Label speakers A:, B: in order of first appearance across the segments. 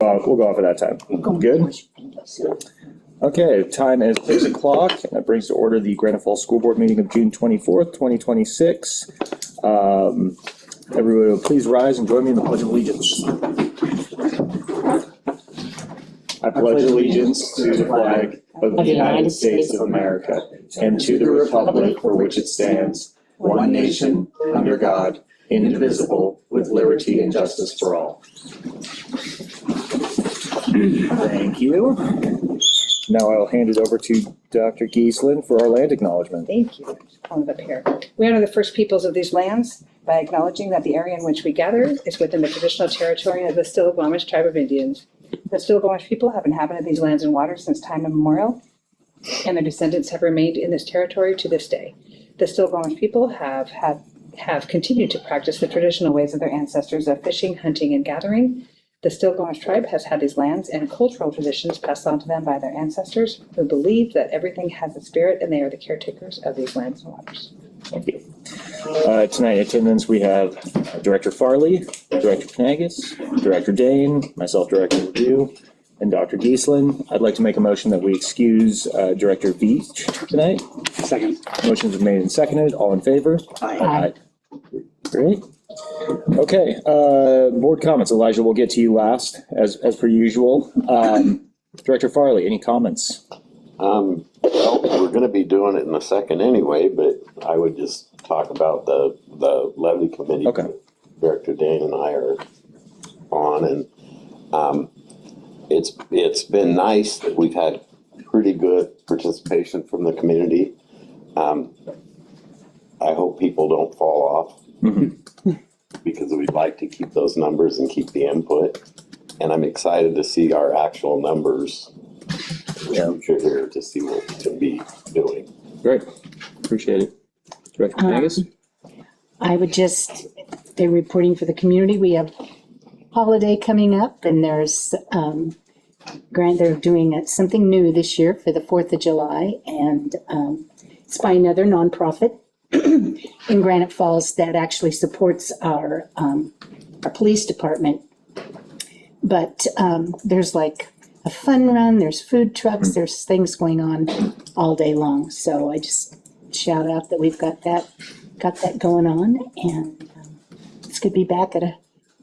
A: We'll go off at that time. Good? Okay, time is 6 o'clock, and that brings to order the Granite Falls School Board meeting of June 24th, 2026. Everybody will please rise and join me in the Pledge of Allegiance. I pledge allegiance to the flag of the United States of America and to the republic for which it stands, one nation, under God, indivisible, with liberty and justice for all. Thank you. Now I'll hand it over to Dr. Giesland for our land acknowledgement.
B: Thank you. Hold it up here. We honor the first peoples of these lands by acknowledging that the area in which we gather is within the traditional territory of the Still-Guamish tribe of Indians. The Still-Guamish people have inhabited these lands and waters since time immemorial, and their descendants have remained in this territory to this day. The Still-Guamish people have continued to practice the traditional ways of their ancestors of fishing, hunting, and gathering. The Still-Guamish tribe has had these lands and cultural traditions passed on to them by their ancestors, who believe that everything has a spirit and they are the caretakers of these lands and waters.
A: Thank you. Tonight in attendance we have Director Farley, Director Knagus, Director Dane, myself, Director Review, and Dr. Giesland. I'd like to make a motion that we excuse Director Beach tonight. Second. Motions are made and seconded. All in favor? Aye. Great. Okay, board comments. Elijah, we'll get to you last, as per usual. Director Farley, any comments?
C: Well, we're going to be doing it in a second anyway, but I would just talk about the levy committee.
A: Okay.
C: Director Dane and I are on, and it's been nice that we've had pretty good participation from the community. I hope people don't fall off. Mm-hmm. Because we'd like to keep those numbers and keep the input. And I'm excited to see our actual numbers in the future here to see what we can be doing.
A: Great. Appreciate it. Director Knagus?
D: I would just, they're reporting for the community. We have holiday coming up, and there's they're doing something new this year for the 4th of July, and it's by another nonprofit in Granite Falls that actually supports our police department. But there's like a fun run, there's food trucks, there's things going on all day long. So I just shout out that we've got that going on, and it's good to be back at a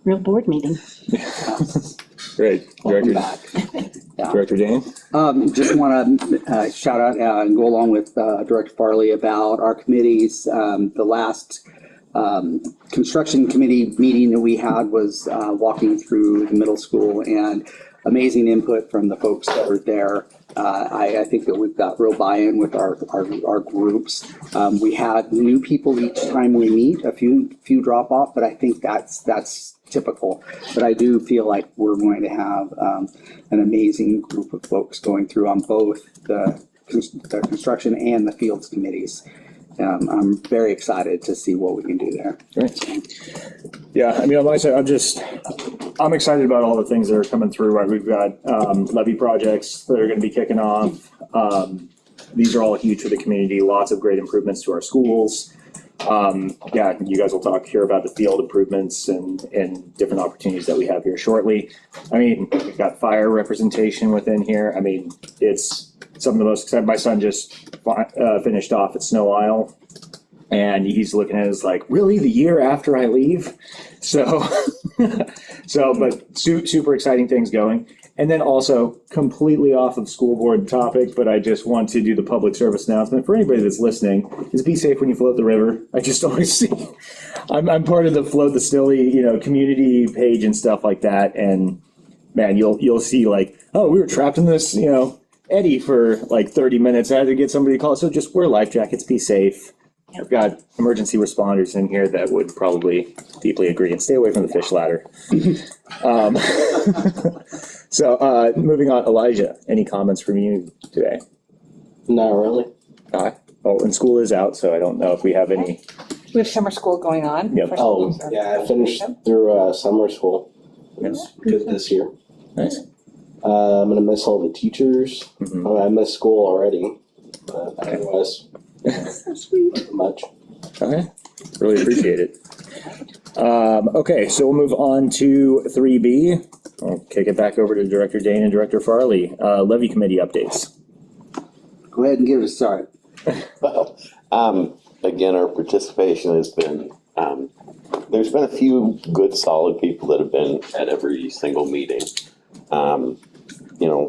D: real board meeting.
A: Great.
E: Welcome back.
A: Yeah. Director Dane?
E: Just want to shout out and go along with Director Farley about our committees. The last construction committee meeting that we had was walking through the middle school, and amazing input from the folks that were there. I think that we've got real buy-in with our groups. We had new people each time we meet, a few drop off, but I think that's typical. But I do feel like we're going to have an amazing group of folks going through on both the construction and the fields committees. I'm very excited to see what we can do there.
A: Great. Yeah, I mean, on my side, I'm excited about all the things that are coming through. Right, we've got levy projects that are going to be kicking off. These are all huge for the community. Lots of great improvements to our schools. Yeah, you guys will hear about the field improvements and different opportunities that we have here shortly. I mean, we've got fire representation within here. I mean, it's some of the most exciting. My son just finished off at Snow Isle, and he's looking at it as like, really, the year after I leave? So, but super exciting things going. And then also completely off of school board topic, but I just want to do the public service announcement for anybody that's listening, is be safe when you float the river. I just always see, I'm part of the Float the Stilly, community page and stuff like that. And man, you'll see like, oh, we were trapped in this, eddy for like 30 minutes. I had to get somebody to call. So just wear life jackets, be safe. I've got emergency responders in here that would probably deeply agree, and stay away from the fish ladder. So moving on, Elijah, any comments from you today?
F: Not really.
A: Oh, and school is out, so I don't know if we have any.
B: We have summer school going on.
A: Yep.
F: Oh, yeah, I finished through summer school. It was good this year.
A: Nice.
F: I'm going to miss all the teachers.
A: Mm-hmm.
F: I miss school already, but otherwise,
B: So sweet.
F: not much.
A: Okay, really appreciate it. Okay, so we'll move on to 3B. I'll kick it back over to Director Dane and Director Farley. Levy committee updates.
E: Go ahead and give it a start.
C: Well, again, our participation has been, there's been a few good, solid people that have been at every single meeting.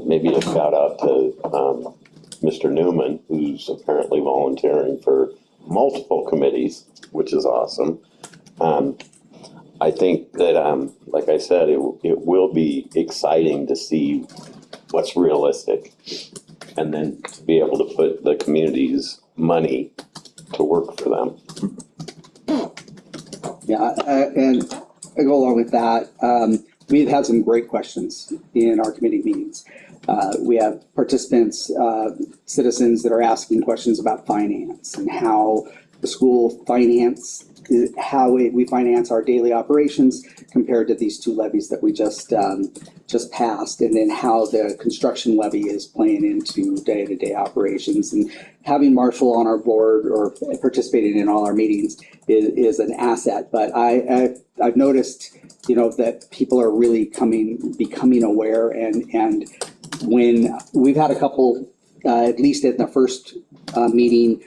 C: Maybe a shout out to Mr. Newman, who's apparently volunteering for multiple committees, which is awesome. I think that, like I said, it will be exciting to see what's realistic, and then to be able to put the community's money to work for them.
E: Yeah, and I go along with that. We've had some great questions in our committee meetings. We have participants, citizens that are asking questions about finance and how the school how we finance our daily operations compared to these two levies that we just passed, and then how the construction levy is playing into day-to-day operations. And having Marshall on our board or participating in all our meetings is an asset. But I've noticed, that people are really becoming aware, and when we've had a couple, at least in the first meeting,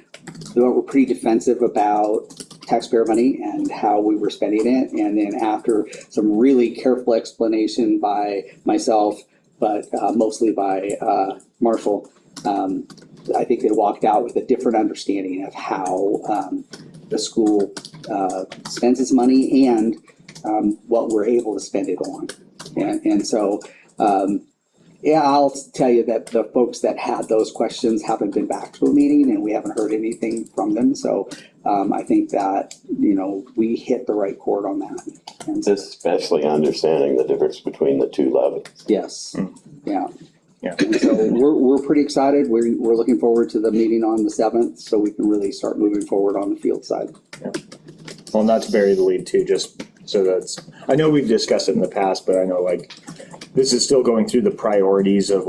E: that were pretty defensive about taxpayer money and how we were spending it. And then after some really careful explanation by myself, but mostly by Marshall, I think they walked out with a different understanding of how the school spends its money and what we're able to spend it on. And so, yeah, I'll tell you that the folks that had those questions haven't been back to a meeting, and we haven't heard anything from them. So I think that, we hit the right chord on that. And so,
C: Especially understanding the difference between the two levies.
E: yes, yeah.
A: Yeah.
E: And so we're pretty excited. We're looking forward to the meeting on the 7th, so we can really start moving forward on the field side.
A: Yeah. Well, not to bury the lead too, just so I know we've discussed it in the past, but I know this is still going through the priorities of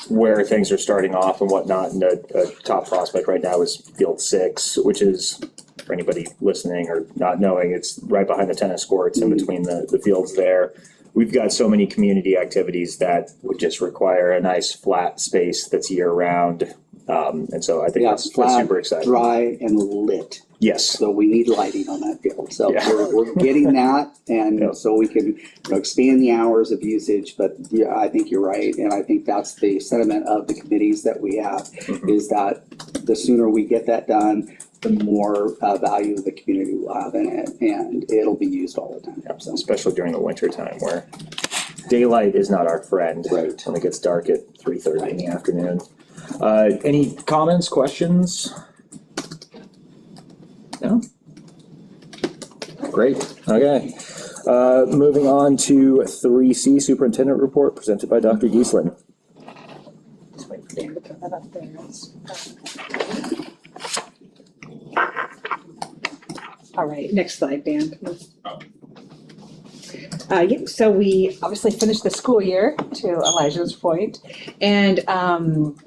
A: where things are starting off and whatnot. And a top prospect right now is Field 6, which is, for anybody listening or not knowing, it's right behind the tennis courts in between the fields there. We've got so many community activities that would just require a nice flat space that's year round. And so I think that's super exciting.
E: Dry and lit.
A: Yes.
E: So we need lighting on that field. So
A: Yeah.
E: we're getting that, and
A: Yeah.
E: so we can expand the hours of usage. But yeah, I think you're right, and I think that's the sentiment of the committees that we have, is that the sooner we get that done, the more value the community will have in it, and it'll be used all the time.
A: Yeah,
E: So,
A: especially during the winter time where daylight is not our friend.
E: Right.
A: When it gets dark at 3:30 in the afternoon. Any comments, questions? No? Great, okay. Moving on to 3C, Superintendent Report presented by Dr. Giesland.
B: Just wait for Dan to throw that up there. All right, next slide, Dan. So we obviously finished the school year, to Elijah's point, and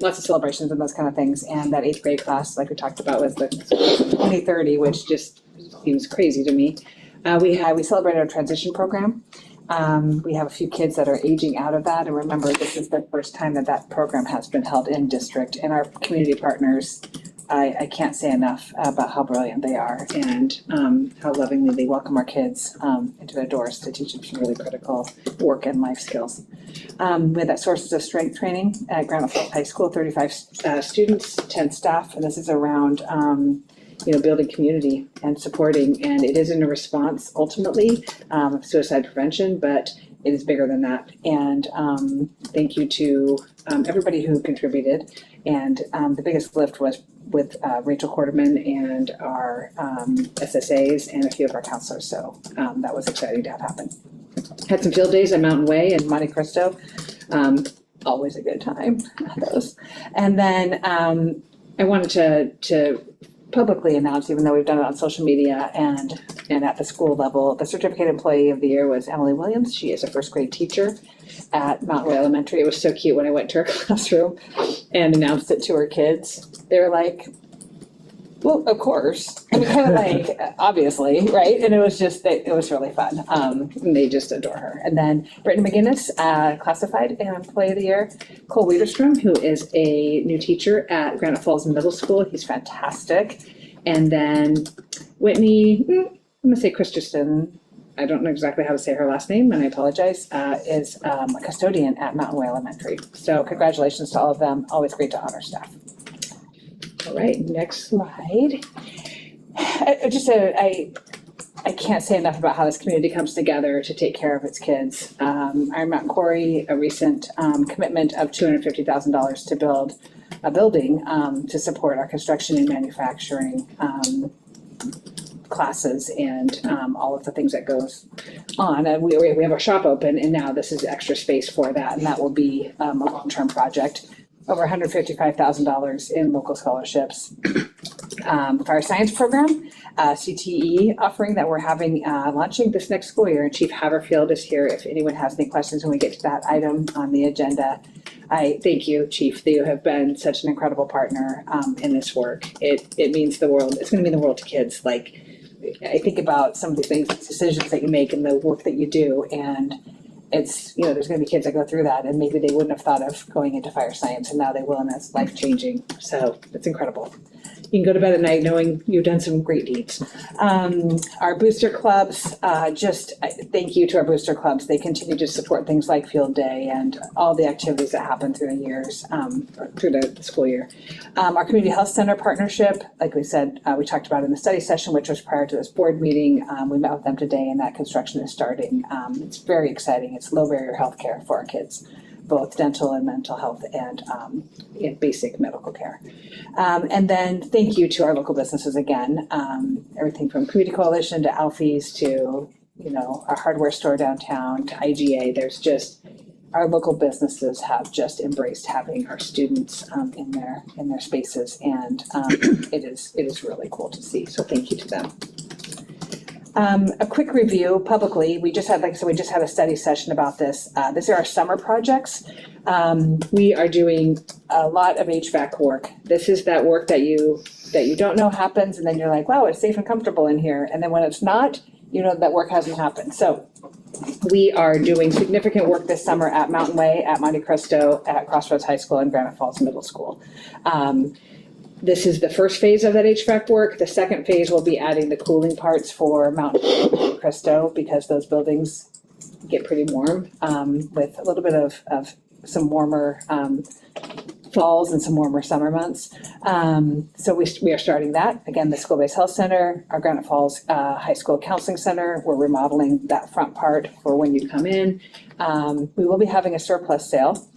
B: lots of celebrations and those kind of things. And that 8th grade class, like we talked about, was the 2030, which just seems crazy to me. We celebrated our transition program. We have a few kids that are aging out of that, and remember, this is the first time that program has been held in district. And our community partners, I can't say enough about how brilliant they are and how lovingly they welcome our kids into their doors to teach them some really critical work and life skills. We had that Sources of Strength training at Granite Falls High School, 35 students, 10 staff, and this is around building community and supporting, and it is in a response ultimately of suicide prevention, but it is bigger than that. And thank you to everybody who contributed. And the biggest lift was with Rachel Quarterman and our SSAs and a few of our counselors. So that was exciting to have happen. Had some field days at Mountain Way and Monte Cristo. Always a good time, those. And then I wanted to publicly announce, even though we've done it on social media and at the school level, the Certificate Employee of the Year was Emily Williams. She is a first grade teacher at Mountain Way Elementary. It was so cute when I went to her classroom and announced it to her kids. They were like, Well, of course. I mean, kind of like, obviously, right? And it was really fun. And they just adore her. And then Brittany McGinnis, classified and Employee of the Year. Cole Wiederstrom, who is a new teacher at Granite Falls Middle School. He's fantastic. And then Whitney, I'm going to say Christensen. I don't know exactly how to say her last name, and I apologize, is a custodian at Mountain Way Elementary. So congratulations to all of them. Always great to honor staff. All right, next slide. I can't say enough about how this community comes together to take care of its kids. Iron Mountain Quarry, a recent commitment of $250,000 to build a building to support our construction and manufacturing classes and all of the things that goes on. And we have a shop open, and now this is extra space for that, and that will be a long-term project. Over $155,000 in local scholarships. Fire science program, CTE offering that we're having launching this next school year, and Chief Haverfield is here if anyone has any questions when we get to that item on the agenda. I thank you, Chief, that you have been such an incredible partner in this work. It means the world. It's going to mean the world to kids. Like, I think about some of the things, decisions that you make and the work that you do, and it's, there's going to be kids that go through that and maybe they wouldn't have thought of going into fire science, and now they will, and that's life-changing. So it's incredible. You can go to bed at night knowing you've done some great deeds. Our booster clubs, thank you to our booster clubs. They continue to support things like Field Day and all the activities that happen through the years, through the school year. Our Community Health Center partnership, like we said, we talked about in the study session, which was prior to this board meeting. We met with them today, and that construction is starting. It's very exciting. It's low barrier healthcare for our kids, both dental and mental health and basic medical care. And then thank you to our local businesses again, everything from Community Coalition to Alfie's to, our hardware store downtown to IGA. There's just, our local businesses have just embraced having our students in their spaces, and it is really cool to see. So thank you to them. A quick review publicly. We just had a study session about this. These are our summer projects. We are doing a lot of HVAC work. This is that work that you don't know happens, and then you're like, wow, it's safe and comfortable in here. And then when it's not, that work hasn't happened. So we are doing significant work this summer at Mountain Way, at Monte Cristo, at Crossroads High School, and Granite Falls Middle School. This is the first phase of that HVAC work. The second phase will be adding the cooling parts for Mountain Cristo, because those buildings get pretty warm with a little bit of some warmer falls and some warmer summer months. So we are starting that. Again, the School-Based Health Center, our Granite Falls High School Counseling Center, we're remodeling that front part for when you come in. We will be having a surplus sale,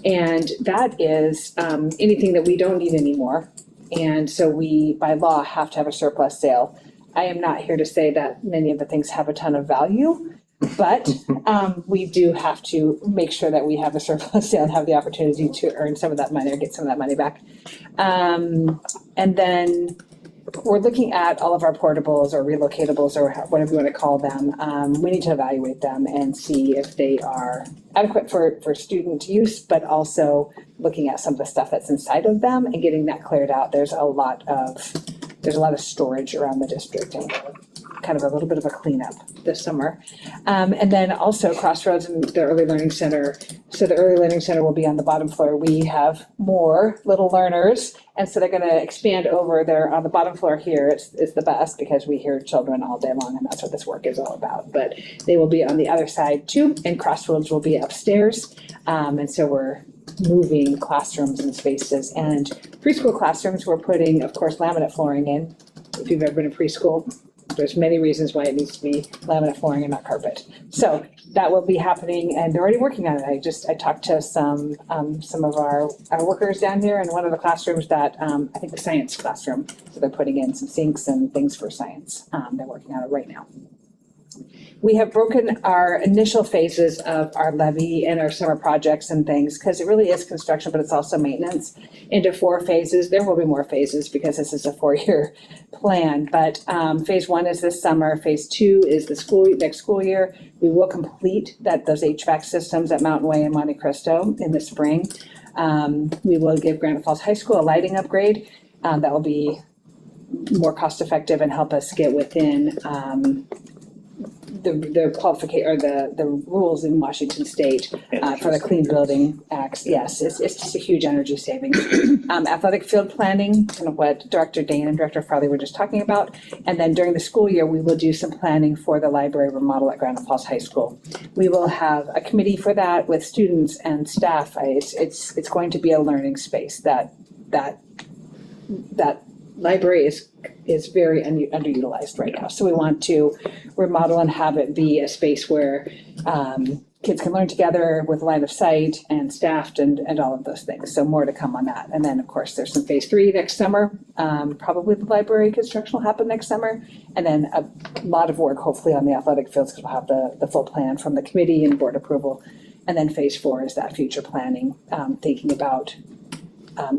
B: and that is anything that we don't need anymore. And so we, by law, have to have a surplus sale. I am not here to say that many of the things have a ton of value, but we do have to make sure that we have a surplus sale and have the opportunity to earn some of that money or get some of that money back. And then we're looking at all of our portables or relocatables or whatever you want to call them. We need to evaluate them and see if they are adequate for student use, but also looking at some of the stuff that's inside of them and getting that cleared out. There's a lot of storage around the district, and kind of a little bit of a cleanup this summer. And then also Crossroads and the Early Learning Center. So the Early Learning Center will be on the bottom floor. We have more little learners, and so they're going to expand over there on the bottom floor here. It's the best because we hear children all day long, and that's what this work is all about. But they will be on the other side too, and Crossroads will be upstairs. And so we're moving classrooms and spaces, and preschool classrooms, we're putting, of course, laminate flooring in. If you've ever been in preschool, there's many reasons why it needs to be laminate flooring and not carpet. So that will be happening, and they're already working on it. I talked to some of our workers down here in one of the classrooms that, I think the science classroom, so they're putting in some sinks and things for science. They're working on it right now. We have broken our initial phases of our levy and our summer projects and things, because it really is construction, but it's also maintenance, into 4 phases. There will be more phases because this is a 4-year plan, but phase 1 is this summer. Phase 2 is the next school year. We will complete those HVAC systems at Mountain Way and Monte Cristo in the spring. We will give Granite Falls High School a lighting upgrade. That will be more cost effective and help us get within, the qualification or the rules in Washington State for the Clean Building Acts. Yes, it's just a huge energy savings. Athletic field planning, kind of what Director Dane and Director Farley were just talking about. And then during the school year, we will do some planning for the library remodel at Granite Falls High School. We will have a committee for that with students and staff. It's going to be a learning space that library is very underutilized right now. So we want to remodel and have it be a space where kids can learn together with line of sight and staffed and all of those things. So more to come on that. And then, of course, there's some phase 3 next summer. Probably the library construction will happen next summer. And then a lot of work, hopefully, on the athletic fields, because we'll have the full plan from the committee and board approval. And then phase 4 is that future planning, thinking about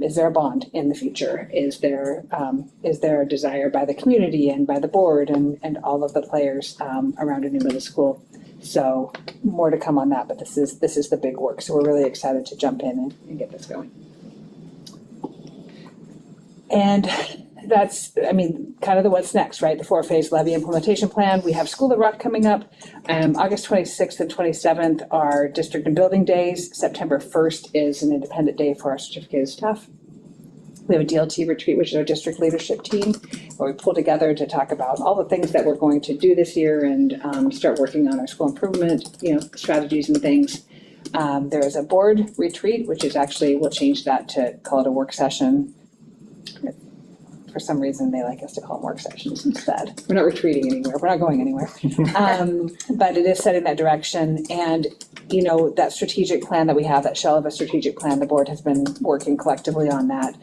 B: is there a bond in the future? Is there a desire by the community and by the board and all of the players around a new middle school? So more to come on that, but this is the big work. So we're really excited to jump in and get this going. And that's, kind of the what's next, right? The 4-phase levy implementation plan. We have School of Rock coming up. August 26th and 27th are district and building days. September 1st is an independent day for our certificated staff. We have a DLT retreat, which is our district leadership team, where we pull together to talk about all the things that we're going to do this year and start working on our school improvement, strategies and things. There is a board retreat, which is actually, we'll change that to call it a work session. For some reason, they like us to call them work sessions instead. We're not retreating anywhere. We're not going anywhere. But it is setting that direction. And, that strategic plan that we have, that shell of a strategic plan, the board has been working collectively on that.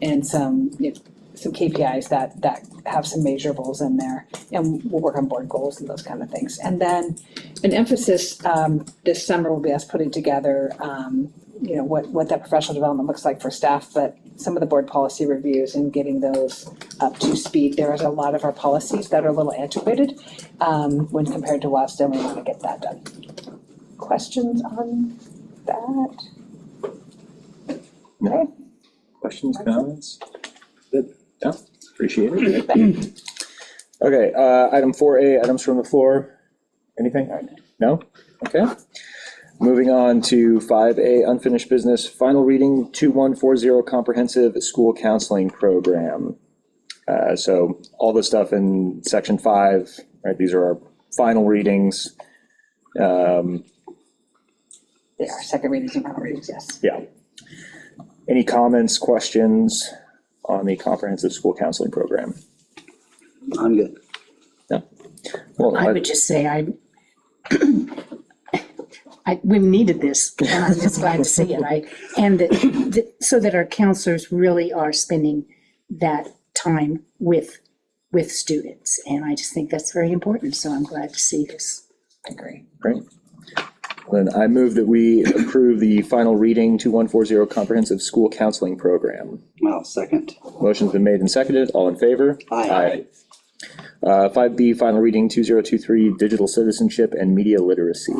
B: And some KPIs that have some measurables in there. And we'll work on board goals and those kind of things. And then an emphasis this summer will be us putting together what that professional development looks like for staff, but some of the board policy reviews and getting those up to speed. There is a lot of our policies that are a little antiquated when compared to WASDA, and we want to get that done. Questions on that?
A: No. Questions, comments? Good. Yeah, appreciate it. Okay, item 4A, items from the floor. Anything? No? Okay. Moving on to 5A, unfinished business, final reading 2140 comprehensive school counseling program. So all the stuff in section 5, right? These are our final readings.
B: They are second readings and final readings, yes.
A: Yeah. Any comments, questions on the comprehensive school counseling program?
E: I'm good.
A: Yeah. Well,
D: I would just say we needed this, and I'm just glad to see it. So that our counselors really are spending that time with students, and I just think that's very important. So I'm glad to see this.
B: I agree.
A: Great. Then I move that we approve the final reading 2140 comprehensive school counseling program.
E: Well, second.
A: Motion's been made and seconded. All in favor?
E: Aye.
A: 5B, final reading 2023 digital citizenship and media literacy.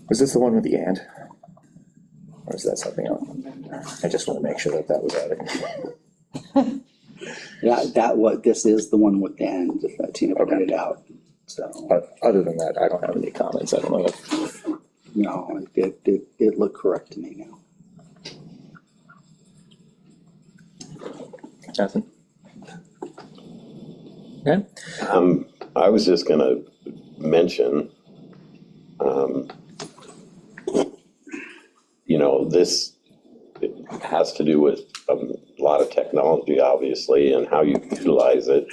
A: Was this the one with the and? Or is that something else? I just want to make sure that was added.
E: Yeah, this is the one with the end that Tina pointed out. So
A: Other than that, I don't have any comments. I don't know if.
E: no, it looked correct to me now.
A: Nothing. Okay.
C: I was just gonna mention, this has to do with a lot of technology, obviously, and how you utilize it.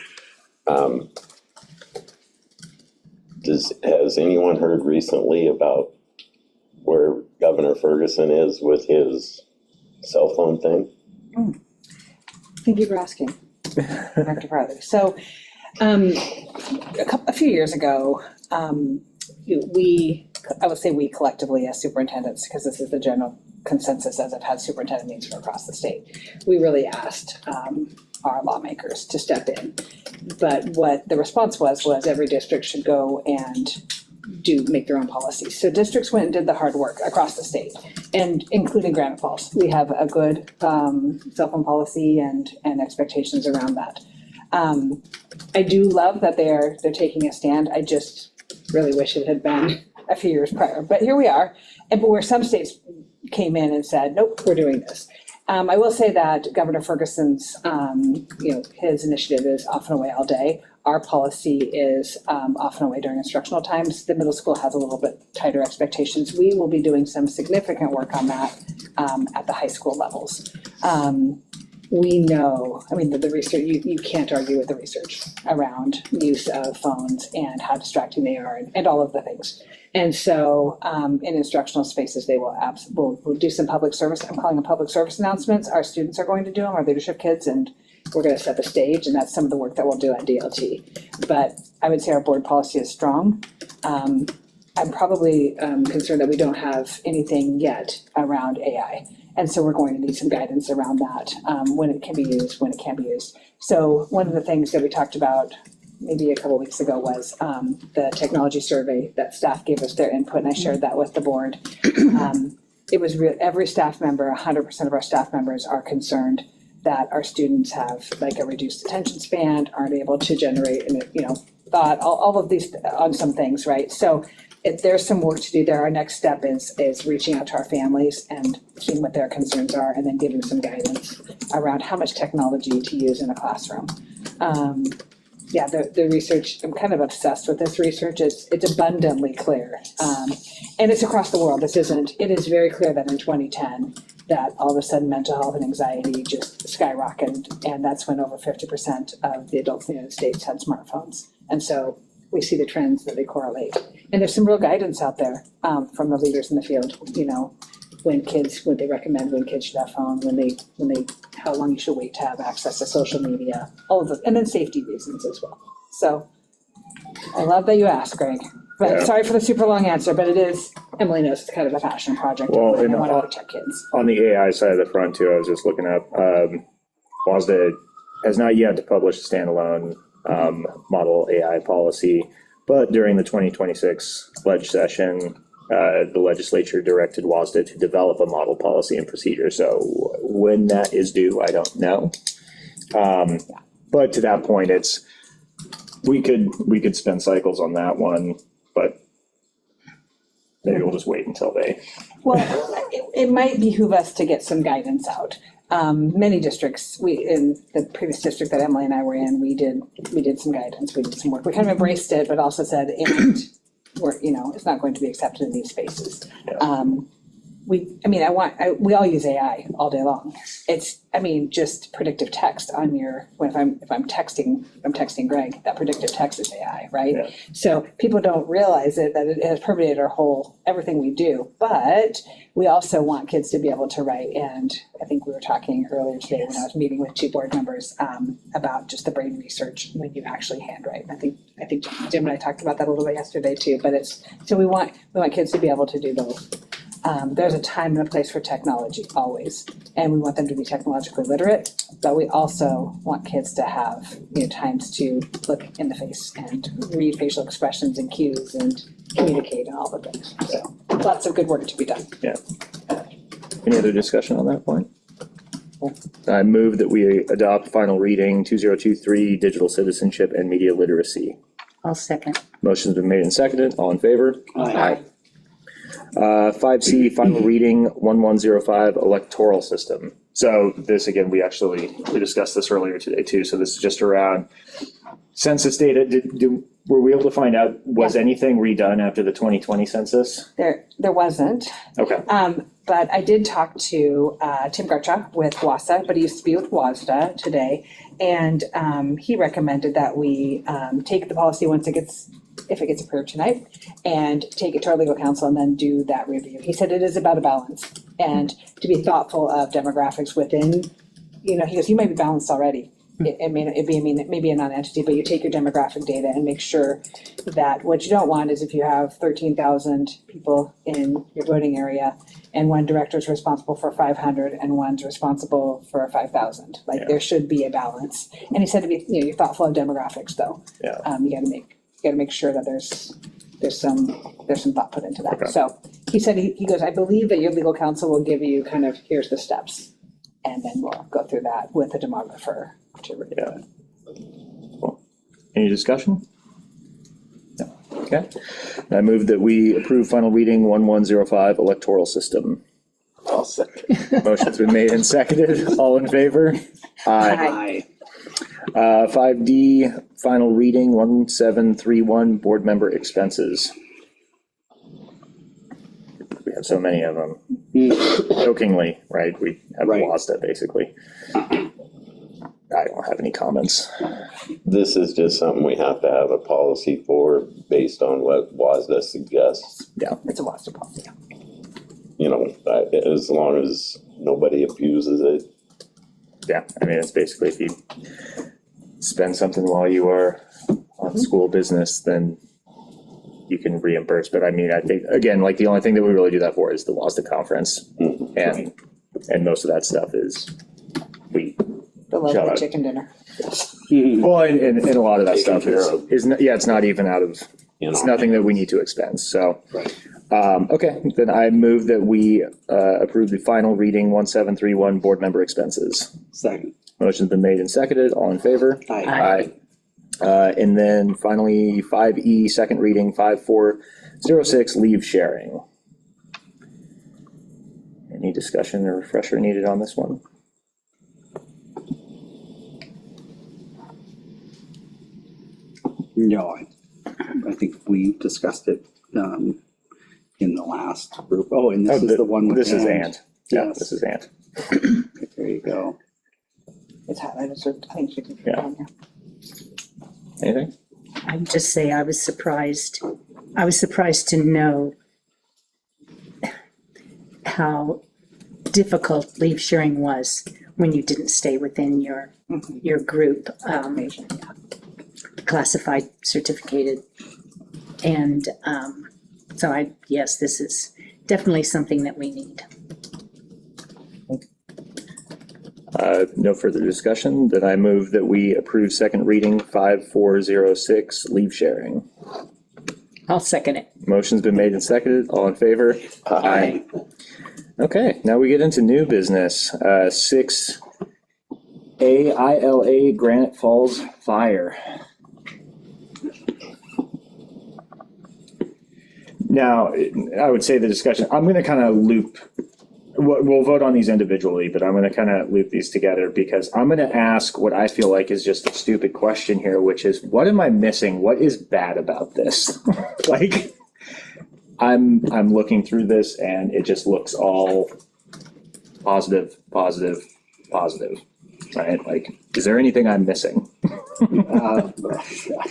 C: Has anyone heard recently about where Governor Ferguson is with his cell phone thing?
B: Thank you for asking, Dr. Farley. So, a few years ago, I would say we collectively as superintendents, because this is the general consensus as I've had superintendent meetings from across the state, we really asked our lawmakers to step in. But what the response was every district should go and make their own policies. So districts went and did the hard work across the state, and including Granite Falls. We have a good cell phone policy and expectations around that. I do love that they're taking a stand. I just really wish it had been a few years prior, but here we are. And but where some states came in and said, nope, we're doing this. I will say that Governor Ferguson's, his initiative is off and away all day. Our policy is off and away during instructional times. The middle school has a little bit tighter expectations. We will be doing some significant work on that at the high school levels. We know, the research, you can't argue with the research around use of phones and how distracting they are and all of the things. And so in instructional spaces, they will do some public service, I'm calling them public service announcements. Our students are going to do them, our leadership kids, and we're going to set the stage, and that's some of the work that we'll do at DLT. But I would say our board policy is strong. I'm probably concerned that we don't have anything yet around AI. And so we're going to need some guidance around that, when it can be used, when it can't be used. So one of the things that we talked about maybe a couple weeks ago was the technology survey that staff gave us their input, and I shared that with the board. It was every staff member, 100% of our staff members are concerned that our students have like a reduced attention span, aren't able to generate, thought, all of these on some things, right? So if there's some work to do there, our next step is reaching out to our families and seeing what their concerns are, and then giving some guidance around how much technology to use in a classroom. The research, I'm kind of obsessed with this research. It's abundantly clear. And it's across the world. It is very clear that in 2010, that all of a sudden mental health and anxiety just skyrocketed. And that's when over 50% of the adults in the United States had smartphones. And so we see the trends that they correlate. And there's some real guidance out there from the leaders in the field, when they recommend when kids should have phone, how long you should wait to have access to social media, all of it, and then safety reasons as well. So I love that you asked, Greg, but sorry for the super long answer, but it is, Emily knows it's kind of a passion project.
A: Well,
B: I want to protect kids.
A: On the AI side of the front too, I was just looking up, WASDA has not yet to publish a standalone model AI policy, but during the 2026 ledge session, the legislature directed WASDA to develop a model policy and procedure. So when that is due, I don't know. But to that point, we could spend cycles on that one, but maybe we'll just wait until they.
B: Well, it might behoove us to get some guidance out. Many districts, in the previous district that Emily and I were in, we did some guidance, we did some work. We kind of embraced it, but also said, it's not going to be accepted in these spaces. We all use AI all day long. It's, just predictive text on if I'm texting Greg, that predictive text is AI, right? Yeah. So people don't realize that it has permeated everything we do, but we also want kids to be able to write. And I think we were talking earlier today when I was meeting with 2 board members about just the brain research when you actually handwrite. I think Jim and I talked about that a little bit yesterday too, but we want kids to be able to do those. There's a time and a place for technology, always, and we want them to be technologically literate, but we also want kids to have times to look in the face and read facial expressions and cues and communicate and all the things. So lots of good work to be done.
A: Yeah. Any other discussion on that point? I move that we adopt final reading 2023 digital citizenship and media literacy.
D: I'll second.
A: Motion's been made and seconded. All in favor?
E: Aye.
A: 5C, final reading 1105 electoral system. So this, again, we discussed this earlier today too. So this is just around census data. Were we able to find out, was anything redone after the 2020 census?
B: There wasn't. Okay. But I did talk to Tim Garcha with WASA, but he used to be with WASDA today. And he recommended that we take the policy if it gets approved tonight, and take it to our legal counsel and then do that review. He said it is about a balance and to be thoughtful of demographics within, he goes, you might be balanced already. It may be a non-entity, but you take your demographic data and make sure that what you don't want is if you have 13,000 people in your voting area and one director is responsible for 500 and one's responsible for 5,000. There should be a balance. And he said to be, you're thoughtful of demographics though.
A: Yeah.
B: You gotta make sure that there's there's some thought put into that.
A: Okay.
B: So he said, he goes, I believe that your legal counsel will give you kind of, here's the steps. And then we'll go through that with the demographer to review
A: Yeah.
B: it.
A: Cool. Any discussion? No. Okay. I move that we approve final reading 1105 electoral system.
C: I'll second.
A: Motion's been made and seconded. All in favor? Aye.
E: Aye.
A: 5D, final reading 1731, board member expenses. We have so many of them. Jokingly, right? We have
E: Right.
A: lost it, basically. I don't have any comments.
C: This is just something we have to have a policy for based on what WASDA suggests.
A: Yeah.
B: It's a WASDA policy.
C: You know, as long as nobody abuses it.
A: Yeah, I mean, it's basically if you spend something while you are on school business, then you can reimburse. But I mean, I think, again, like the only thing that we really do that for is the WASDA conference. And most of that stuff is, we,
B: The
A: Shut
B: lovely
A: up.
B: chicken dinner.
A: well, and a lot of that
C: Taken
A: stuff
C: care of.
A: is, yeah, it's not even out of,
C: You
A: it's
C: know.
A: nothing that we need to expense, so.
E: Right.
A: Okay, then I move that we approve the final reading 1731 board member expenses.
E: Second.
A: Motion's been made and seconded. All in favor?
E: Aye.
A: And then finally, 5E, second reading, 5406, leave sharing. Any discussion or refresher needed on this one?
E: No, I think we discussed it, in the last group. Oh, and this is the one with.
A: This is
E: and.
A: Ant. Yeah,
E: Yes.
A: this is Ant.
E: There you go.
B: It's highlighted, so I think you can.
A: Yeah. Anything?
D: I'd just say I was surprised to know how difficult leave sharing was when you didn't stay within your group, classified, certificated. And so yes, this is definitely something that we need.
A: No further discussion. Then I move that we approve second reading 5406, leave sharing.
D: I'll second it.
A: Motion's been made and seconded. All in favor?
C: Aye.
A: Okay, now we get into new business. 6A ILA Granite Falls Fire. Now, I would say the discussion, I'm gonna kind of loop, we'll vote on these individually, but I'm gonna kind of loop these together because I'm gonna ask what I feel like is just a stupid question here, which is, what am I missing? What is bad about this? Like, I'm looking through this and it just looks all positive, positive, positive, right? Like, is there anything I'm missing?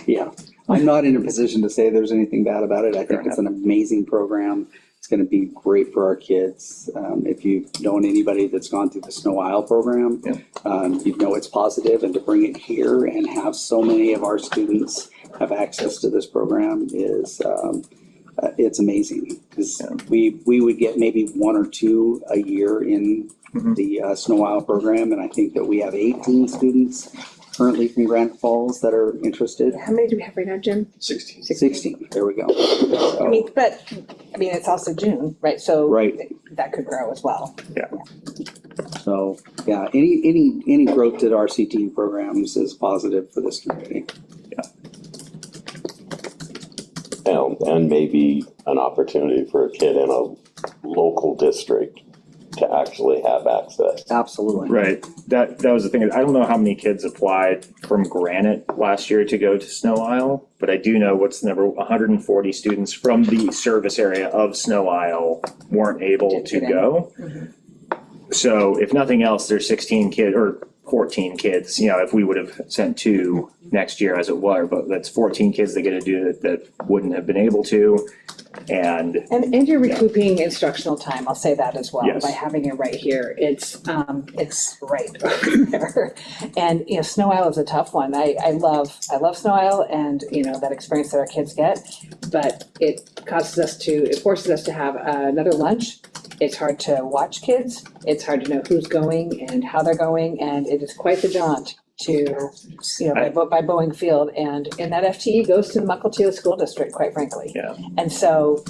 E: Yeah, I'm not in a position to say there's anything bad about it. I think it's an amazing program. It's gonna be great for our kids. If you've known anybody that's gone through the Snow Isle program, you know it's positive, and to bring it here and have so many of our students have access to this program is, it's amazing. Because we would get maybe 1 or 2 a year in the Snow Isle program, and I think that we have 18 students currently from Grand Falls that are interested.
B: How many do we have right now, Jim?
E: 16, there we go.
B: I mean, but, it's also June, right? So
E: Right.
B: that could grow as well.
E: So, yeah, any growth at our CTE programs is positive for this community.
C: And maybe an opportunity for a kid in a local district to actually have access.
E: Absolutely.
A: Right, that was the thing. I don't know how many kids applied from Granite last year to go to Snow Isle, but I do know what's the number, 140 students from the service area of Snow Isle weren't able to go. So if nothing else, there's 16 kids or 14 kids, if we would have sent 2 next year as it were, but that's 14 kids that get to do it that wouldn't have been able to. And
B: you're recouping instructional time, I'll say that as well,
A: Yes.
B: by having it right here. It's right over there. And, Snow Isle is a tough one. I love Snow Isle and, that experience that our kids get, but it forces us to have another lunch. It's hard to watch kids. It's hard to know who's going and how they're going, and it is quite the jaunt to, by Boeing Field, and that FTE goes to the Mukilteo School District, quite frankly.
A: Yeah.
B: And so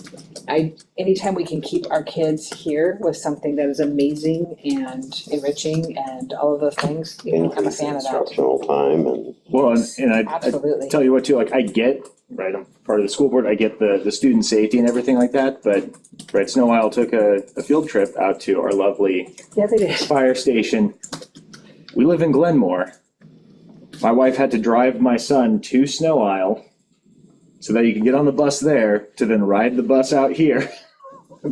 B: anytime we can keep our kids here with something that is amazing and enriching and all of those things, I'm a
C: Increase
B: fan of that.
C: instructional time and
A: Well, and I
B: Absolutely.
A: tell you what too, like I get, right, I'm part of the school board, I get the student safety and everything like that, but, right, Snow Isle took a field trip out to our lovely
B: Yeah, they did.
A: fire station. We live in Glenmore. My wife had to drive my son to Snow Isle so that he could get on the bus there to then ride the bus out here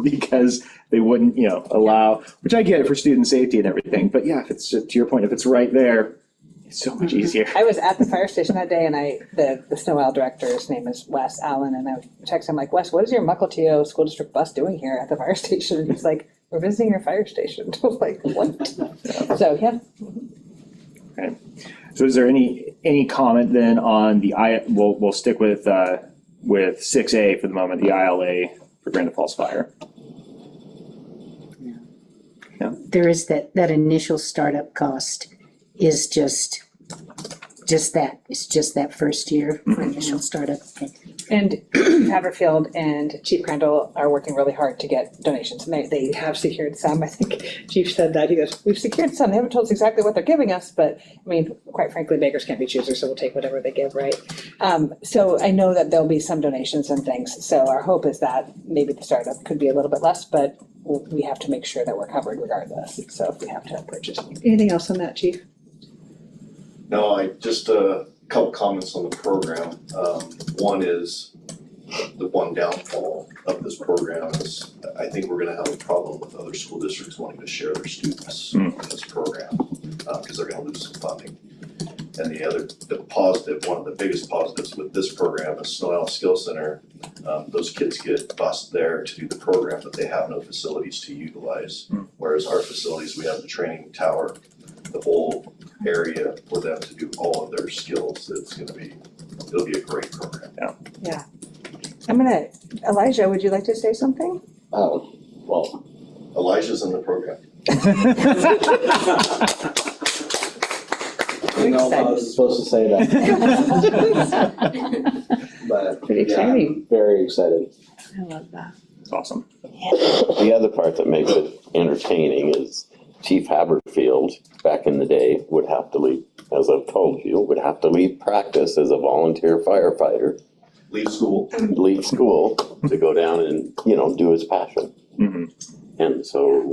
A: because they wouldn't, allow, which I get for student safety and everything, but yeah, if it's, to your point, if it's right there, it's so much easier.
B: I was at the fire station that day, and the Snow Isle director, his name is Wes Allen, and I texted him like, Wes, what is your Mukilteo School District bus doing here at the fire station? And he's like, we're visiting your fire station. I was like, what? So, yeah.
A: Okay. So is there any comment then on we'll stick with 6A for the moment, the ILA for Granite Falls Fire?
D: There is that initial startup cost is just that. It's just that first year for initial startup.
B: And Haverfield and Chief Crandall are working really hard to get donations, and they have secured some. I think Chief said that, he goes, we've secured some, they haven't told us exactly what they're giving us, but I mean, quite frankly, beggars can't be choosers, so we'll take whatever they give, right? So I know that there'll be some donations and things, so our hope is that maybe the startup could be a little bit less, but we have to make sure that we're covered regardless, so if we have to purchase. Anything else on that, Chief?
G: No, just a couple comments on the program. One is, the one downfall of this program is, I think we're gonna have a problem with other school districts wanting to share their students in this program, because they're gonna lose some funding. And the positive, one of the biggest positives with this program is Snow Isle Skill Center. Those kids get bused there to do the program, but they have no facilities to utilize. Whereas our facilities, we have the training tower, the whole area for them to do all of their skills. It'll be a great program.
B: Yeah. Elijah, would you like to say something?
F: Well,
G: Elijah's in the program.
F: I don't know if I was supposed to say that, but
B: Pretty
F: yeah,
B: exciting.
F: I'm very excited.
B: I love that.
A: It's awesome.
C: the other part that makes it entertaining is Chief Haberfield, back in the day, would have to leave, as I've told you, would have to leave practice as a volunteer firefighter,
G: Leave school.
C: leave school to go down and, do his passion.
A: Mhm.
C: And so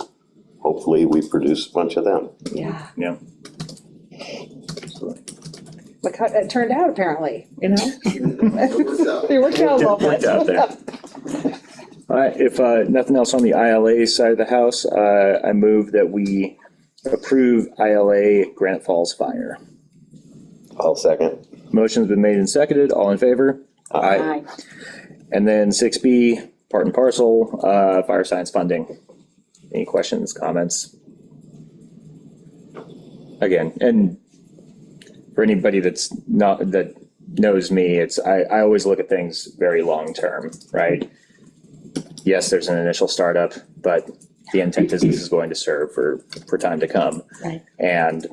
C: hopefully we produce a bunch of them.
B: Yeah.
A: Yeah.
B: Look how it turned out, apparently,
G: It worked out.
B: It worked out a little bit.
A: Worked out there. All right, if nothing else on the ILA side of the house, I move that we approve ILA Granite Falls Fire.
C: I'll second.
A: Motion's been made and seconded, all in favor?
D: Aye.
A: And then 6B, part and parcel, fire science funding. Any questions, comments? Again, and for anybody that knows me, I always look at things very long-term, right? Yes, there's an initial startup, but the intent is this is going to serve for time to come.
D: Right.
A: And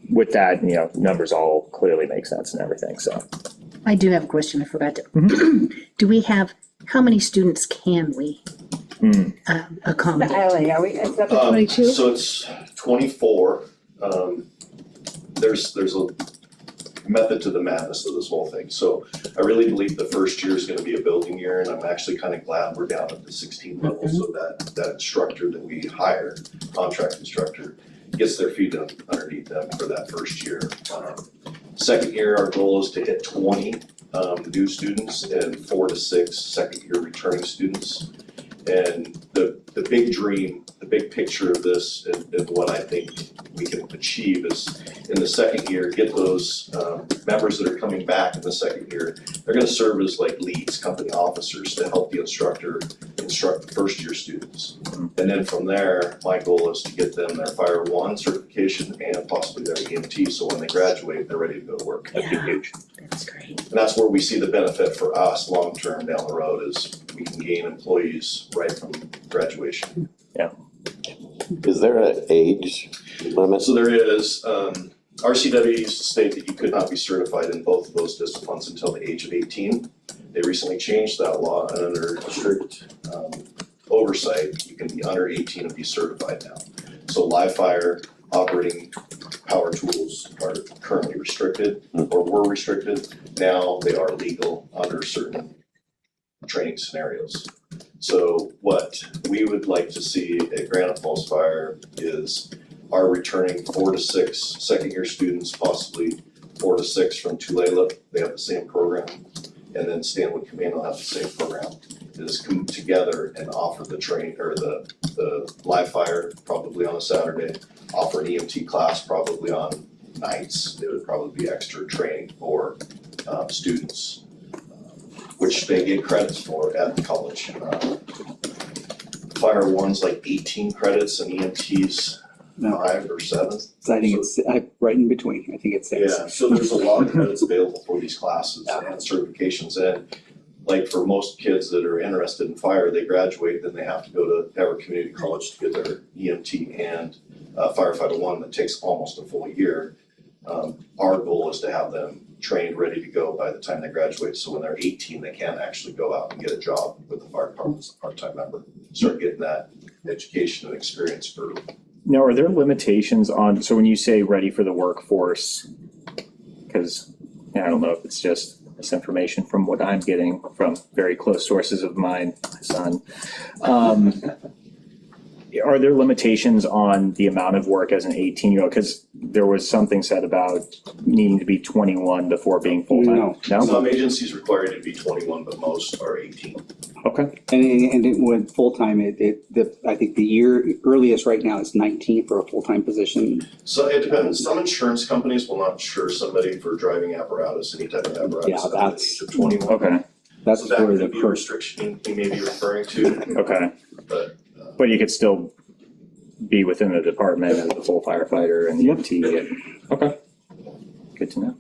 A: with that, numbers all clearly make sense and everything, so.
D: I do have a question, I forgot to. Do we have, how many students can we
B: The
D: accommodate?
B: ILA, are we, is that the 22?
G: So it's 24. There's a method to the madness of this whole thing. So I really believe the first year is gonna be a building year, and I'm actually kind of glad we're down at the 16 level, so that instructor that we hire, contract instructor, gets their feet underneath them for that first year. Second year, our goal is to hit 20 new students and 4 to 6 second year returning students. And the big dream, the big picture of this and what I think we can achieve is in the second year, get those members that are coming back in the second year, they're gonna serve as like leads, company officers to help the instructor instruct the first year students. And then from there, my goal is to get them their Fire 1 certification and possibly their EMT, so when they graduate, they're ready to go to work.
A: That'd be huge.
D: That's great.
G: And that's where we see the benefit for us long-term down the road is we can gain employees right from graduation.
C: Is there an age limit?
G: So there is, RCW used to state that you could not be certified in both of those disciplines until the age of 18. They recently changed that law, and under strict oversight, you can be under 18 and be certified now. So live fire, operating power tools are currently restricted or were restricted. Now they are legal under certain training scenarios. So what we would like to see at Granite Falls Fire is our returning 4 to 6 second-year students, possibly 4 to 6 from Tulalip. They have the same program. And then Stanwood Command will have the same program. Is come together and offer the training or the live fire probably on a Saturday, offer an EMT class probably on nights. It would probably be extra training for students, which they get credits for at the college. Fire one's like 18 credits and EMT's 5 or 7.
E: So I think it's right in between. I think it's 6.
G: Yeah, so there's a lot of credits available for these classes and certifications, and like for most kids that are interested in fire, they graduate, then they have to go to Everett Community College to get their EMT and firefighter one that takes almost a full year. Our goal is to have them trained, ready to go by the time they graduate, so when they're 18, they can actually go out and get a job with the fire department as a part-time member. Start getting that education and experience early.
A: Now, are there limitations on, so when you say ready for the workforce, because I don't know if it's just this information from what I'm getting from very close sources of mine, my son. Are there limitations on the amount of work as an 18-year-old? Because there was something said about needing to be 21 before being full-time.
E: No.
G: Some agencies require you to be 21, but most are 18.
A: Okay.
E: And it went full-time, I think the year earliest right now is 19 for a full-time position.
G: So it depends. Some insurance companies will not insure somebody for driving apparatus, any type of apparatus.
E: Yeah,
G: under the
E: that's-
G: age of 21.
A: Okay.
E: That's
G: So that
E: where the
G: could be a restriction he may be referring to,
A: Okay.
G: but
A: But you could still be within the department as a full firefighter and EMT. Okay. Good to know.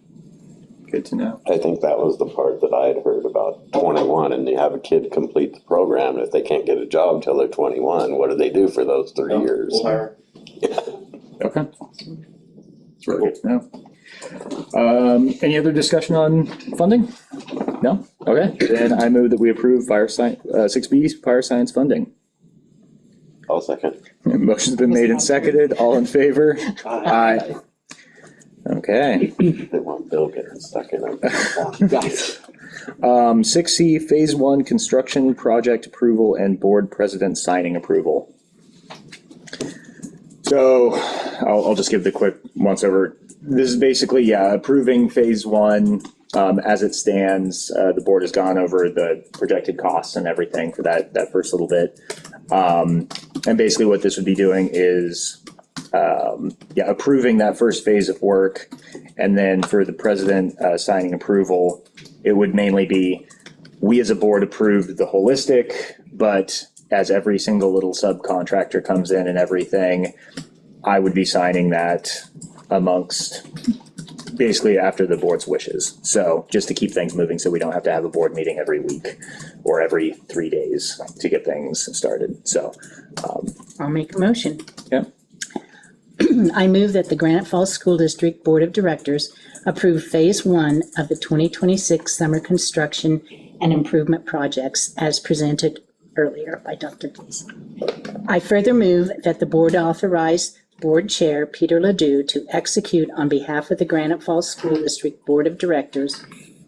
A: Good to know.
C: I think that was the part that I had heard about 21, and you have a kid complete the program. If they can't get a job till they're 21, what do they do for those 3 years?
G: we'll hire.
A: Okay. It's really good to know. Any other discussion on funding? No? Okay, then I move that we approve fire science, 6B, fire science funding.
C: I'll second.
A: Motion's been made and seconded. All in favor? Aye. Okay.
C: They want Bill getting stuck in it.
E: guys.
A: 6C, Phase 1 construction project approval and board president signing approval. So I'll just give the quick once over. This is basically, approving Phase 1 as it stands. The board has gone over the projected costs and everything for that first little bit. And basically what this would be doing is approving that first phase of work. And then for the president signing approval, it would mainly be, we as a board approved the holistic, but as every single little subcontractor comes in and everything, I would be signing that amongst basically after the board's wishes. So just to keep things moving so we don't have to have a board meeting every week or every 3 days to get things started. So
D: I'll make a motion.
A: Yeah.
D: I move that the Granite Falls School District Board of Directors approve Phase 1 of the 2026 summer construction and improvement projects as presented earlier by Dr. Dees. I further move that the board authorize Board Chair Peter Ledoux to execute on behalf of the Granite Falls School District Board of Directors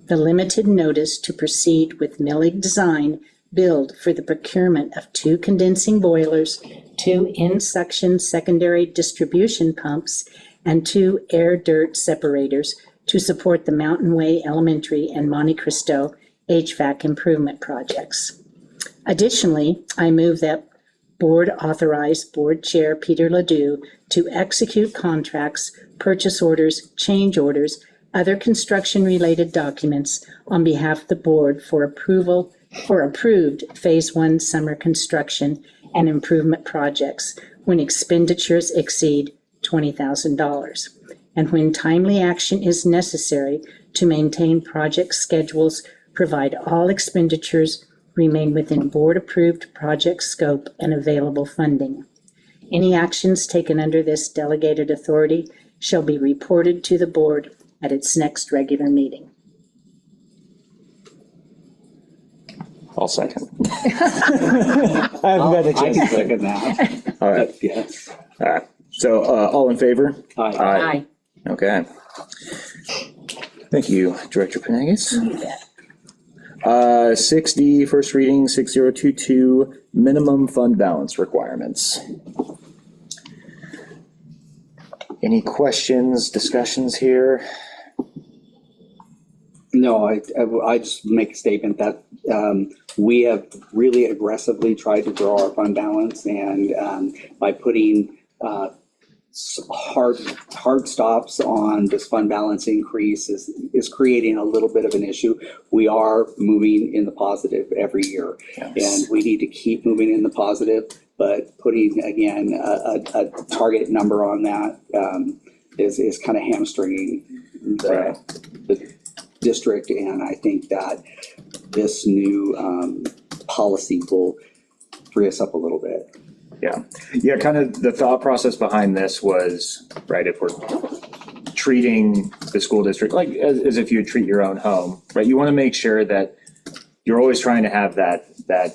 D: the limited notice to proceed with Millig Design build for the procurement of 2 condensing boilers, 2 in-suction secondary distribution pumps, and 2 air dirt separators to support the Mountain Way Elementary and Monte Cristo HVAC improvement projects. Additionally, I move that Board authorize Board Chair Peter Ledoux to execute contracts, purchase orders, change orders, other construction-related documents on behalf of the board for approval for approved Phase 1 summer construction and improvement projects when expenditures exceed $20,000, and when timely action is necessary to maintain project schedules, provide all expenditures remain within board-approved project scope and available funding. Any actions taken under this delegated authority shall be reported to the board at its next regular meeting.
A: I'll second. I haven't got a
E: I can
A: chance.
E: second that.
A: All right,
E: Yes.
A: all right. So, all in favor?
E: Aye.
A: Okay. Thank you, Director Panegas. 6D, first reading, 6022, minimum fund balance requirements. Any questions, discussions here?
E: No, I just make a statement that we have really aggressively tried to grow our fund balance, and by putting hard stops on this fund balance increase is creating a little bit of an issue. We are moving in the positive every year,
A: Yes.
E: and we need to keep moving in the positive, but putting, again, a target number on that is kind of hamstringing the district, and I think that this new policy will free us up a little bit.
A: Yeah, kind of the thought process behind this was, right, if we're treating the school district like as if you would treat your own home, right? You want to make sure that you're always trying to have that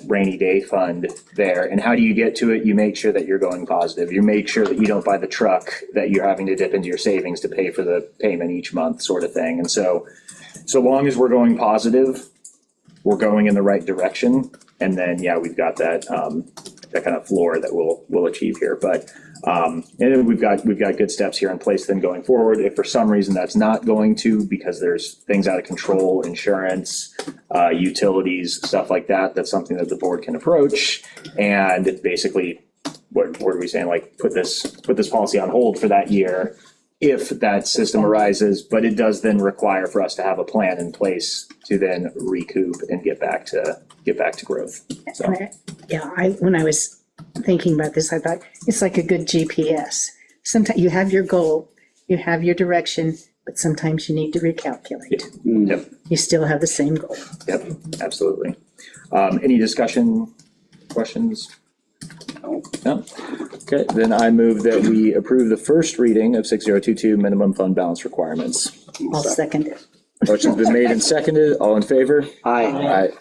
A: rainy day fund there. And how do you get to it? You make sure that you're going positive. You make sure that you don't buy the truck that you're having to dip into your savings to pay for the payment each month, sort of thing. And so long as we're going positive, we're going in the right direction. And then, yeah, we've got that kind of floor that we'll achieve here. But and then we've got good steps here in place then going forward. If for some reason that's not going to, because there's things out of control, insurance, utilities, stuff like that, that's something that the board can approach. And basically, what are we saying? Like put this policy on hold for that year if that system arises, but it does then require for us to have a plan in place to then recoup and get back to growth. So.
D: When I was thinking about this, I thought it's like a good GPS. Sometimes you have your goal, you have your direction, but sometimes you need to recalculate.
A: Yep.
D: You still have the same goal.
A: Yep, absolutely. Any discussion, questions? No? Okay, then I move that we approve the first reading of 6022 minimum fund balance requirements.
D: I'll second it.
A: Motion's been made and seconded. All in favor?
E: Aye.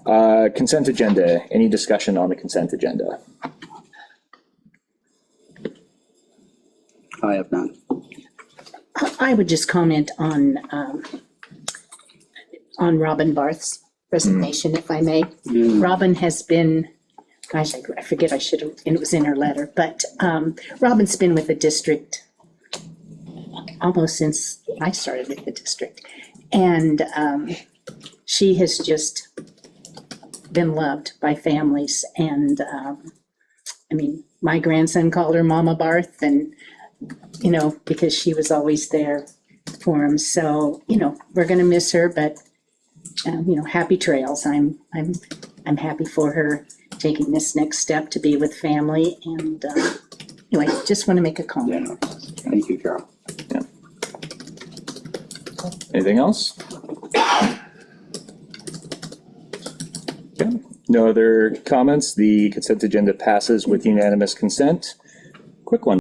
A: Aye. Consent agenda. Any discussion on the consent agenda?
E: I have none.
D: I would just comment on Robin Barth's resignation, if I may. Robin has been, gosh, I forget, I should have, and it was in her letter, but Robin's been with the district almost since I started with the district. And she has just been loved by families. And I mean, my grandson called her Mama Barth, and, you know, because she was always there for him. So, you know, we're going to miss her, but, you know, happy trails. I'm happy for her taking this next step to be with family. And anyway, just want to make a comment.
E: Yeah. Thank you, Carol.
A: Yeah. Anything else? Okay. No other comments. The consent agenda passes with unanimous consent. Quick one.